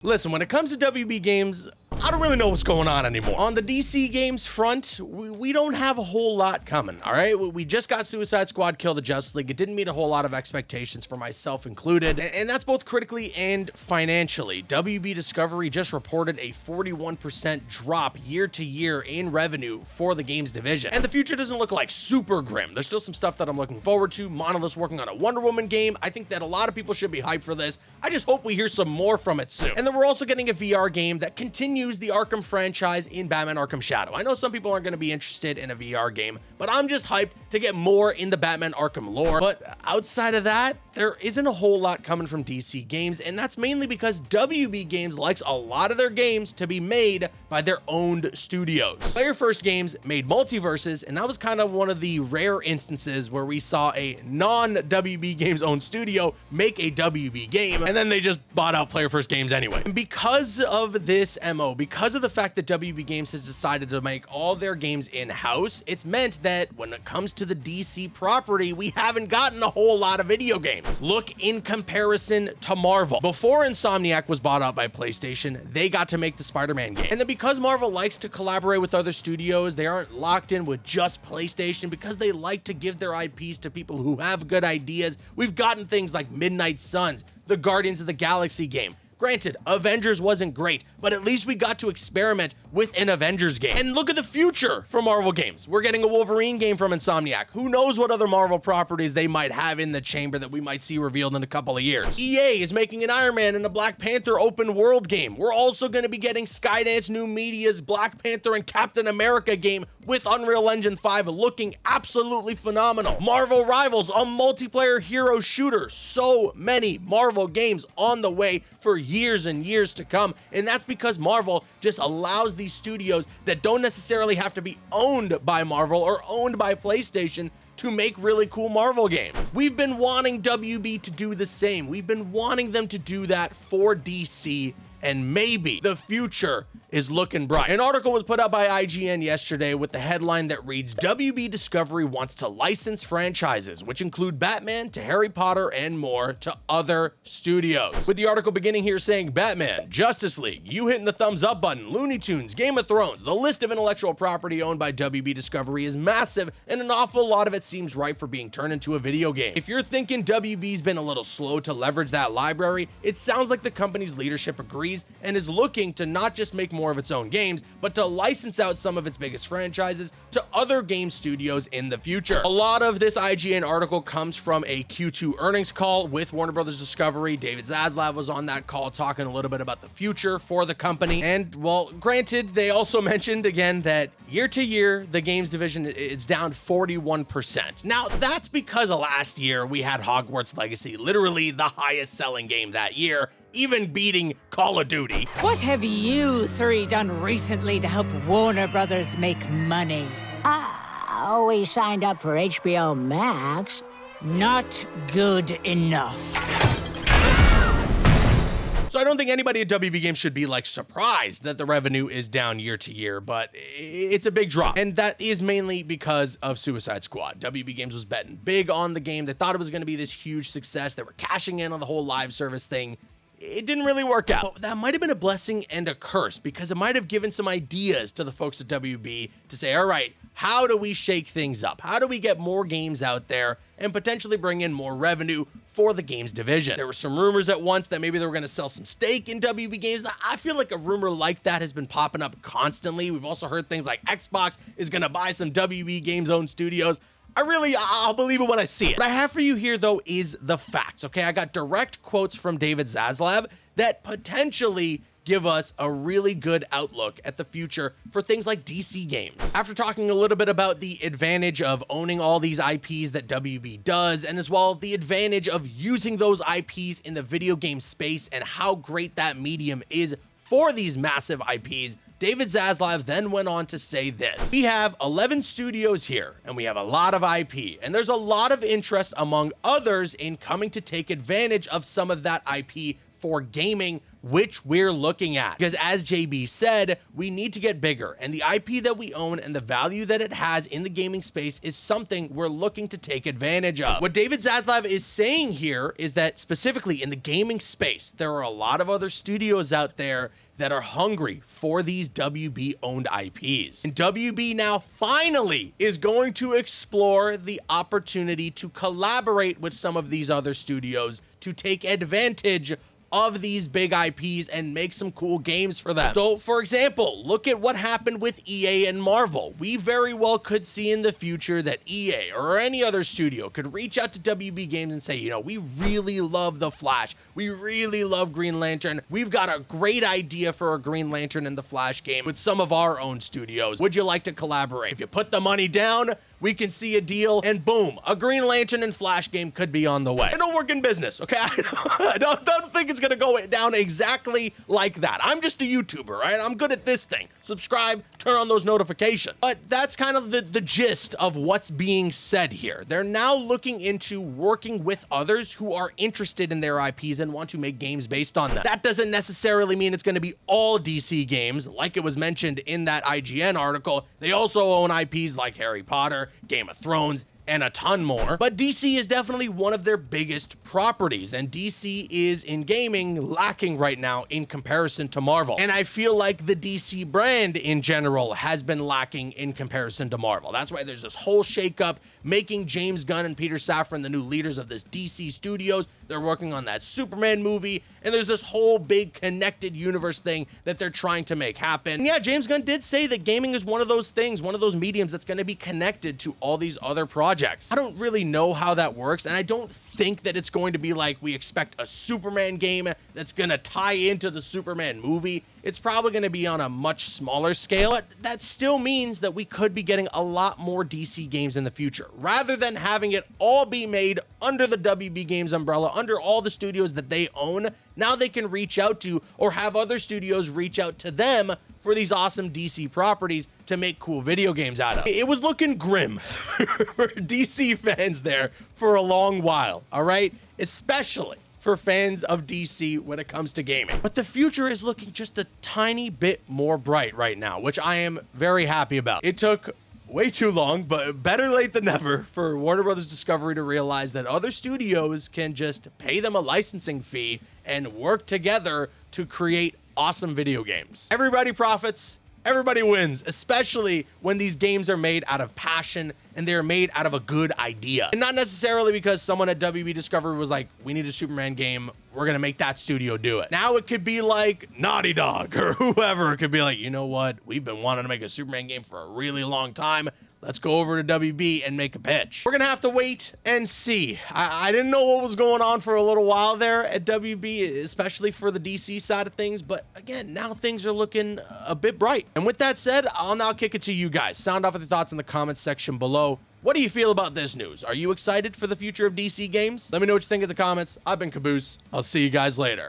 Listen, when it comes to WB games, I don't really know what's going on anymore. On the DC games front, we don't have a whole lot coming, all right? We just got Suicide Squad Kill the Justice League. It didn't meet a whole lot of expectations for myself included, and that's both critically and financially. WB Discovery just reported a 41% drop year to year in revenue for the games division. And the future doesn't look like super grim. There's still some stuff that I'm looking forward to. Monolith's working on a Wonder Woman game. I think that a lot of people should be hyped for this. I just hope we hear some more from it soon. And then we're also getting a VR game that continues the Arkham franchise in Batman Arkham Shadow. I know some people aren't going to be interested in a VR game, but I'm just hyped to get more in the Batman Arkham lore. But outside of that, there isn't a whole lot coming from DC games, and that's mainly because WB Games likes a lot of their games to be made by their owned studios. Player First Games made Multiverses, and that was kind of one of the rare instances where we saw a non-WB Games owned studio make a WB game, and then they just bought out Player First Games anyway. And because of this MO, because of the fact that WB Games has decided to make all their games in-house, it's meant that when it comes to the DC property, we haven't gotten a whole lot of video games. Look in comparison to Marvel. Before Insomniac was bought out by PlayStation, they got to make the Spider-Man game. And then because Marvel likes to collaborate with other studios, they aren't locked in with just PlayStation because they like to give their IPs to people who have good ideas. We've gotten things like Midnight Suns, the Guardians of the Galaxy game. Granted, Avengers wasn't great, but at least we got to experiment with an Avengers game. And look at the future for Marvel games. We're getting a Wolverine game from Insomniac. Who knows what other Marvel properties they might have in the chamber that we might see revealed in a couple of years. EA is making an Iron Man and a Black Panther open world game. We're also going to be getting Skydance New Media's Black Panther and Captain America game with Unreal Engine 5 looking absolutely phenomenal. Marvel Rivals, a multiplayer hero shooter. So many Marvel games on the way for years and years to come, and that's because Marvel just allows these studios that don't necessarily have to be owned by Marvel or owned by PlayStation to make really cool Marvel games. We've been wanting WB to do the same. We've been wanting them to do that for DC, and maybe the future is looking bright. An article was put out by IGN yesterday with the headline that reads, WB Discovery wants to license franchises, which include Batman to Harry Potter and more, to other studios. With the article beginning here saying Batman, Justice League, you hitting the thumbs up button, Looney Tunes, Game of Thrones. The list of intellectual property owned by WB Discovery is massive, and an awful lot of it seems ripe for being turned into a video game. If you're thinking WB's been a little slow to leverage that library, it sounds like the company's leadership agrees and is looking to not just make more of its own games, but to license out some of its biggest franchises to other game studios in the future. A lot of this IGN article comes from a Q2 earnings call with Warner Brothers Discovery. David Zaslav was on that call talking a little bit about the future for the company. And well, granted, they also mentioned again that year to year, the games division is down 41%. Now, that's because of last year we had Hogwarts Legacy, literally the highest selling game that year, even beating Call of Duty. What have you three done recently to help Warner Brothers make money? We signed up for HBO Max. Not good enough. So I don't think anybody at WB Games should be like surprised that the revenue is down year to year, but it's a big drop. And that is mainly because of Suicide Squad. WB Games was betting big on the game. They thought it was going to be this huge success. They were cashing in on the whole live service thing. It didn't really work out. But that might have been a blessing and a curse because it might have given some ideas to the folks at WB to say, all right, how do we shake things up? How do we get more games out there and potentially bring in more revenue for the games division? There were some rumors at once that maybe they were going to sell some stake in WB Games. Now, I feel like a rumor like that has been popping up constantly. We've also heard things like Xbox is going to buy some WB Games owned studios. I'll believe it when I see it. What I have for you here, though, is the facts, okay? I got direct quotes from David Zaslav that potentially give us a really good outlook at the future for things like DC games. After talking a little bit about the advantage of owning all these IPs that WB does, and as well the advantage of using those IPs in the video game space and how great that medium is for these massive IPs, David Zaslav then went on to say this. We have 11 studios here, and we have a lot of IP, and there's a lot of interest among others in coming to take advantage of some of that IP for gaming which we're looking at. Because as JB said, we need to get bigger, and the IP that we own and the value that it has in the gaming space is something we're looking to take advantage of. What David Zaslav is saying here is that specifically in the gaming space, there are a lot of other studios out there that are hungry for these WB owned IPs. And WB now finally is going to explore the opportunity to collaborate with some of these other studios to take advantage of these big IPs and make some cool games for them. So for example, look at what happened with EA and Marvel. We very well could see in the future that EA or any other studio could reach out to WB Games and say, you know, we really love The Flash. We really love Green Lantern. We've got a great idea for a Green Lantern and The Flash game with some of our own studios. Would you like to collaborate? If you put the money down, we can see a deal, and boom, a Green Lantern and Flash game could be on the way. I don't work in business, okay? I don't think it's gonna go down exactly like that. I'm just a YouTuber, right? I'm good at this thing. Subscribe, turn on those notifications. But that's kind of the gist of what's being said here. They're now looking into working with others who are interested in their IPs and want to make games based on them. That doesn't necessarily mean it's gonna be all DC games. Like it was mentioned in that IGN article, they also own IPs like Harry Potter, Game of Thrones, and a ton more. But DC is definitely one of their biggest properties, and DC is in gaming lacking right now in comparison to Marvel. And I feel like the DC brand in general has been lacking in comparison to Marvel. That's why there's this whole shakeup, making James Gunn and Peter Safran the new leaders of this DC Studios. They're working on that Superman movie, and there's this whole big connected universe thing that they're trying to make happen. And yeah, James Gunn did say that gaming is one of those things, one of those mediums that's going to be connected to all these other projects. I don't really know how that works, and I don't think that it's going to be like we expect a Superman game that's going to tie into the Superman movie. It's probably going to be on a much smaller scale, but that still means that we could be getting a lot more DC games in the future. Rather than having it all be made under the WB Games umbrella, under all the studios that they own, now they can reach out to or have other studios reach out to them for these awesome DC properties to make cool video games out of. It was looking grim for DC fans there for a long while, all right? Especially for fans of DC when it comes to gaming. But the future is looking just a tiny bit more bright right now, which I am very happy about. It took way too long, but better late than never for Warner Brothers Discovery to realize that other studios can just pay them a licensing fee and work together to create awesome video games. Everybody profits, everybody wins, especially when these games are made out of passion and they're made out of a good idea. And not necessarily because someone at WB Discovery was like, we need a Superman game, we're gonna make that studio do it. Now it could be like Naughty Dog or whoever could be like, you know what, we've been wanting to make a Superman game for a really long time. Let's go over to WB and make a pitch. We're gonna have to wait and see. I didn't know what was going on for a little while there at WB, especially for the DC side of things, but again, now things are looking a bit bright. And with that said, I'll now kick it to you guys. Sound off with your thoughts in the comments section below. What do you feel about this news? Are you excited for the future of DC games? Let me know what you think in the comments. I've been Caboose. I'll see you guys later.